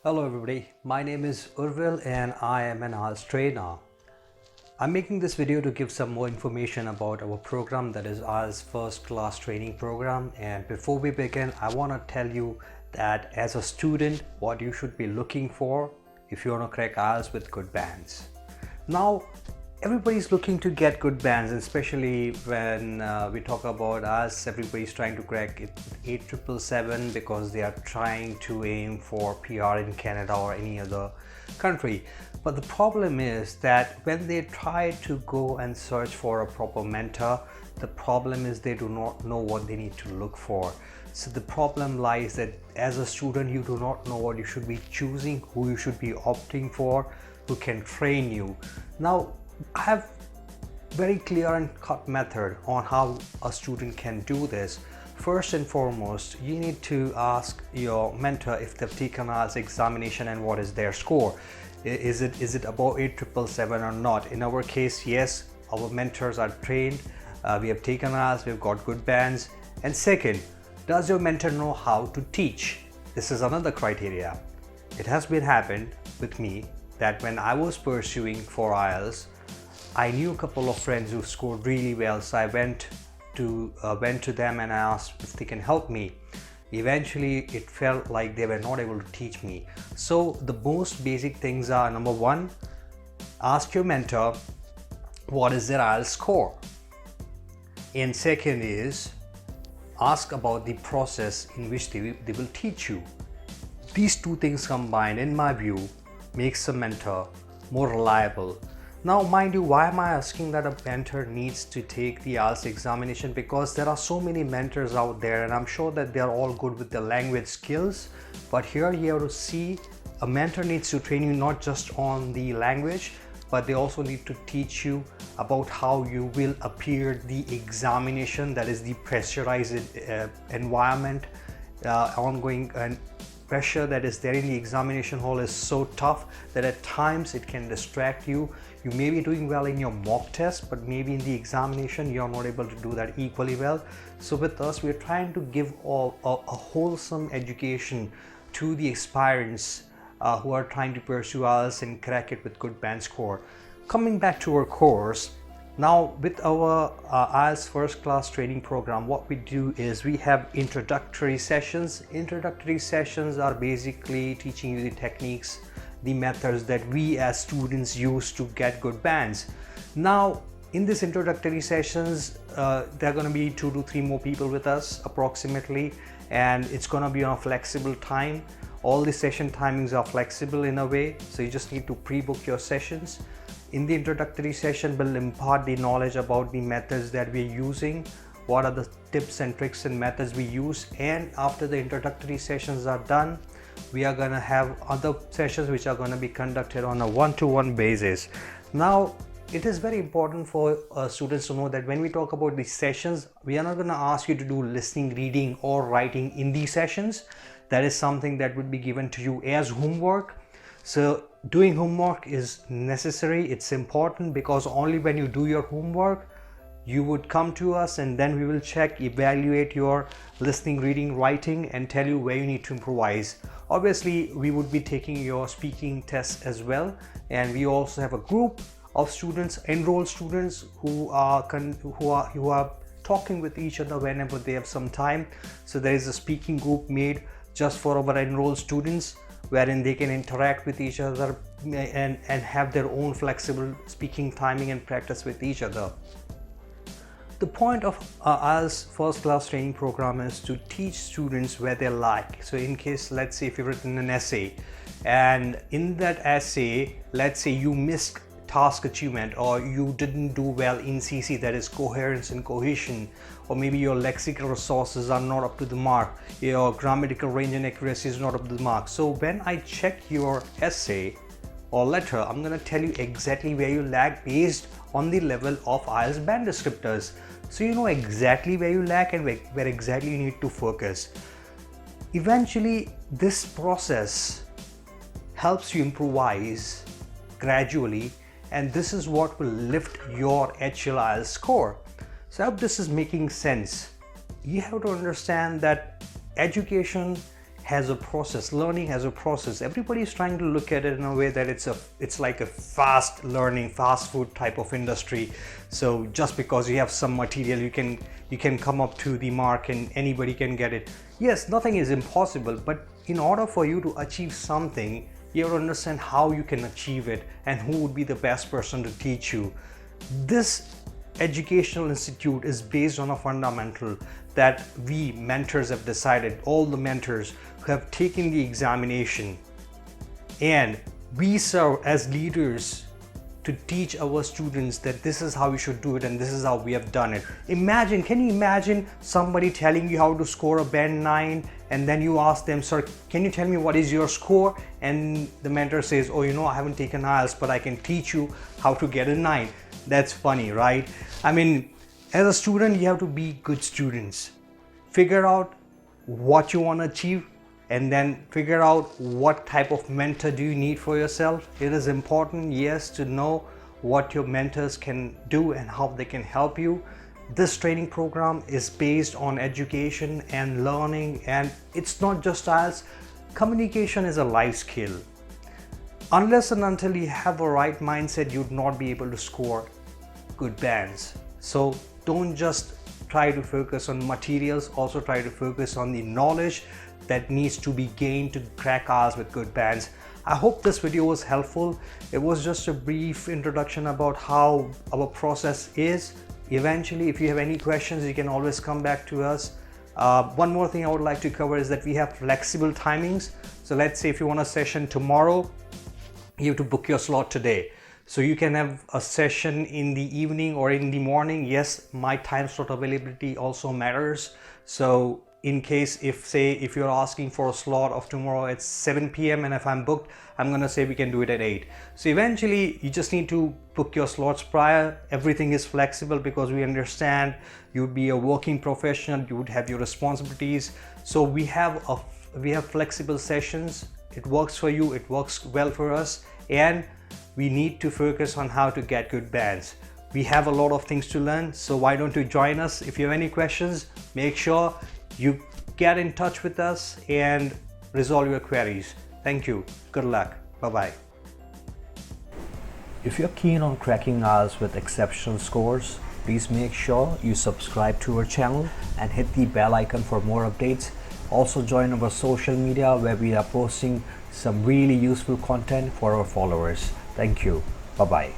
Hello everybody, my name is Urvil and I am an IELTS trainer. I'm making this video to give some more information about our program, that is IELTS First Class Training Program. And before we begin, I want to tell you that as a student, what you should be looking for if you want to crack IELTS with good bands. Now, everybody's looking to get good bands, especially when we talk about us. Everybody's trying to crack it 8777 because they are trying to aim for PR in Canada or any other country. But the problem is that when they try to go and search for a proper mentor, the problem is they do not know what they need to look for. So the problem lies that as a student, you do not know what you should be choosing, who you should be opting for, who can train you. Now, I have very clear and cut method on how a student can do this. First and foremost, you need to ask your mentor if they've taken IELTS examination and what is their score. Is it above 8777 or not? In our case, yes, our mentors are trained. We have taken IELTS, we've got good bands. And second, does your mentor know how to teach? This is another criteria. It has been happened with me that when I was pursuing for IELTS, I knew a couple of friends who scored really well, so I went to them and I asked if they can help me. Eventually, it felt like they were not able to teach me. So the most basic things are: number one, ask your mentor what is their IELTS score, and second is ask about the process in which they will teach you. These two things combined, in my view, makes a mentor more reliable. Now, mind you, why am I asking that a mentor needs to take the IELTS examination? Because there are so many mentors out there, and I'm sure that they are all good with their language skills. But here you have to see a mentor needs to train you not just on the language, but they also need to teach you about how you will appear the examination, that is the pressurized environment, ongoing and pressure that is there in the examination hall is so tough that at times it can distract you. You may be doing well in your mock test, but maybe in the examination you're not able to do that equally well. So with us, we're trying to give a wholesome education to the aspirants who are trying to pursue IELTS and crack it with good band score. Coming back to our course, now with our IELTS First Class Training Program, what we do is we have introductory sessions. Introductory sessions are basically teaching you the techniques, the methods that we as students use to get good bands. Now, in these introductory sessions, there are going to be 2 to 3 more people with us approximately, and it's going to be on a flexible time. All the session timings are flexible in a way, so you just need to pre-book your sessions. In the introductory session, we'll impart the knowledge about the methods that we're using, what are the tips and tricks and methods we use, and after the introductory sessions are done, we are going to have other sessions which are going to be conducted on a one-to-one basis. Now, it is very important for students to know that when we talk about these sessions, we are not going to ask you to do listening, reading or writing in these sessions. That is something that would be given to you as homework. So doing homework is necessary, it's important, because only when you do your homework, you would come to us and then we will check, evaluate your listening, reading, writing and tell you where you need to improvise. Obviously, we would be taking your speaking tests as well, and we also have a group of students, enrolled students who are talking with each other whenever they have some time. So there is a speaking group made just for our enrolled students, wherein they can interact with each other and have their own flexible speaking timing and practice with each other. The point of IELTS First Class Training Program is to teach students where they lack. So in case, let's say if you've written an essay, and in that essay, let's say you missed task achievement, or you didn't do well in CC, that is coherence and cohesion, or maybe your lexical resources are not up to the mark, your grammatical range and accuracy is not up to the mark. So when I check your essay or letter, I'm going to tell you exactly where you lack based on the level of IELTS band descriptors. So you know exactly where you lack and where exactly you need to focus. Eventually, this process helps you improvise gradually, and this is what will lift your HL IELTS score. So I hope this is making sense. You have to understand that education has a process. Learning has a process. Everybody is trying to look at it in a way that it's like a fast learning, fast food type of industry. So just because you have some material, you can come up to the mark and anybody can get it. Yes, nothing is impossible, but in order for you to achieve something, you have to understand how you can achieve it and who would be the best person to teach you. This educational institute is based on a fundamental that we mentors have decided, all the mentors who have taken the examination, and we serve as leaders to teach our students that this is how you should do it and this is how we have done it. Imagine, can you imagine somebody telling you how to score a band 9 and then you ask them, sir, can you tell me what is your score? And the mentor says, oh, you know, I haven't taken IELTS, but I can teach you how to get a 9. That's funny, right? I mean, as a student, you have to be good students. Figure out what you want to achieve and then figure out what type of mentor do you need for yourself. It is important, yes, to know what your mentors can do and how they can help you. This training program is based on education and learning, and it's not just IELTS. Communication is a life skill. Unless and until you have a right mindset, you'd not be able to score good bands. So don't just try to focus on materials, also try to focus on the knowledge that needs to be gained to crack IELTS with good bands. I hope this video was helpful. It was just a brief introduction about how our process is. Eventually, if you have any questions, you can always come back to us. One more thing I would like to cover is that we have flexible timings. So let's say if you want a session tomorrow, you have to book your slot today. So you can have a session in the evening or in the morning. Yes, my time slot availability also matters. So in case if you're asking for a slot of tomorrow at 7 p.m. and if I'm booked, I'm gonna say we can do it at 8. So eventually you just need to book your slots prior. Everything is flexible because we understand you'd be a working professional, you would have your responsibilities. So we have flexible sessions. It works for you, it works well for us, and we need to focus on how to get good bands. We have a lot of things to learn, so why don't you join us? If you have any questions, make sure you get in touch with us and resolve your queries. Thank you. Good luck. Bye-bye. If you're keen on cracking IELTS with exceptional scores, please make sure you subscribe to our channel and hit the bell icon for more updates. Also join our social media where we are posting some really useful content for our followers. Thank you. Bye-bye.